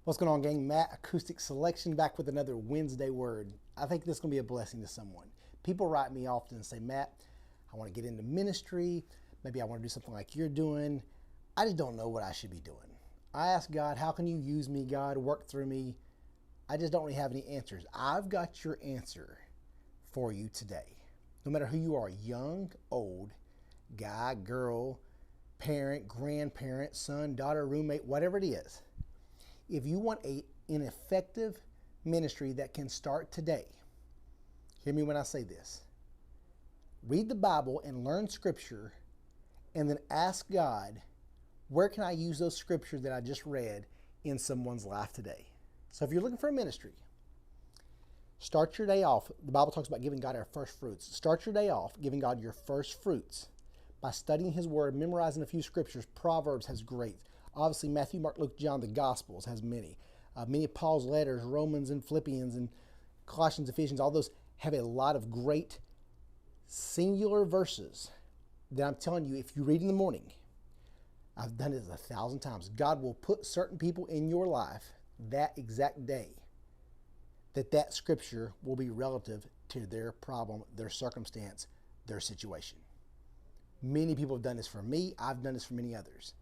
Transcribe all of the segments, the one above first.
What's going on, gang? Matt, Acoustic Selection, back with another Wednesday word. I think this is going to be a blessing to someone. People write me often and say, Matt, I want to get into ministry. Maybe I want to do something like you're doing. I just don't know what I should be doing. I ask God, how can you use me, God? Work through me. I just don't really have any answers. I've got your answer for you today. No matter who you are, young, old, guy, girl, parent, grandparent, son, daughter, roommate, whatever it is. If you want an effective ministry that can start today, hear me when I say this. Read the Bible and learn Scripture, and then ask God, where can I use those Scriptures that I just read in someone's life today? So if you're looking for a ministry, start your day off. The Bible talks about giving God our first fruits. Start your day off giving God your first fruits by studying His Word, memorizing a few Scriptures. Proverbs has great. Obviously, Matthew, Mark, Luke, John, the Gospels has many. Many of Paul's letters, Romans and Philippians and Colossians, Ephesians, all those have a lot of great singular verses that I'm telling you, if you read in the morning, I've done it 1,000 times. God will put certain people in your life that exact day that Scripture will be relative to their problem, their circumstance, their situation. Many people have done this for me. I've done this for many others.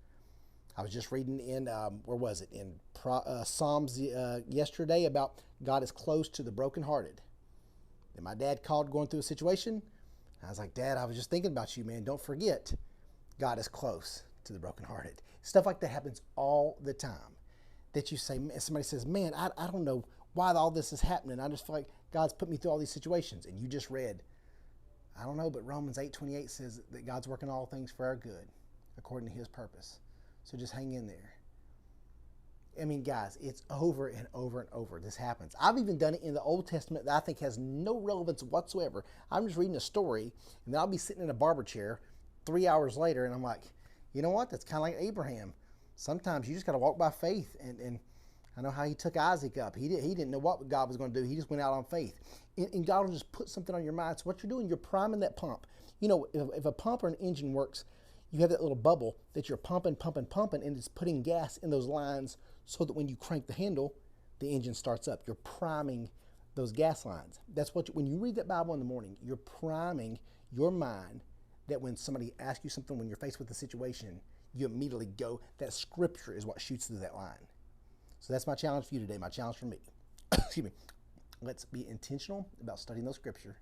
I was just reading in, where was it? In Psalms yesterday about God is close to the brokenhearted. And my dad called going through a situation. I was like, Dad, I was just thinking about you, man. Don't forget, God is close to the brokenhearted. Stuff like that happens all the time. That you say, somebody says, man, I don't know why all this is happening. I just feel like God's put me through all these situations. And you just read, I don't know, but Romans 8:28 says that God's working all things for our good, according to His purpose. So just hang in there. I mean, guys, it's over and over and over. This happens. I've even done it in the Old Testament that I think has no relevance whatsoever. I'm just reading a story, and then I'll be sitting in a barber chair 3 hours later, and I'm like, you know what? That's kind of like Abraham. Sometimes you just got to walk by faith. And I know how he took Isaac up. He didn't know what God was going to do. He just went out on faith. And God will just put something on your mind. So what you're doing, you're priming that pump. You know, if a pump or an engine works, you have that little bubble that you're pumping, and it's putting gas in those lines so that when you crank the handle, the engine starts up. You're priming those gas lines. That's what when you read that Bible in the morning, you're priming your mind that when somebody asks you something, when you're faced with a situation, you immediately go, that Scripture is what shoots through that line. So that's my challenge for you today, my challenge for me. Excuse me. Let's be intentional about studying those Scripture,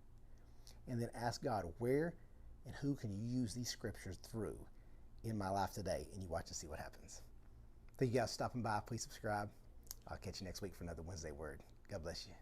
and then ask God, where and who can you use these Scriptures through in my life today? And you watch and see what happens. Thank you guys for stopping by. Please subscribe. I'll catch you next week for another Wednesday Word. God bless you.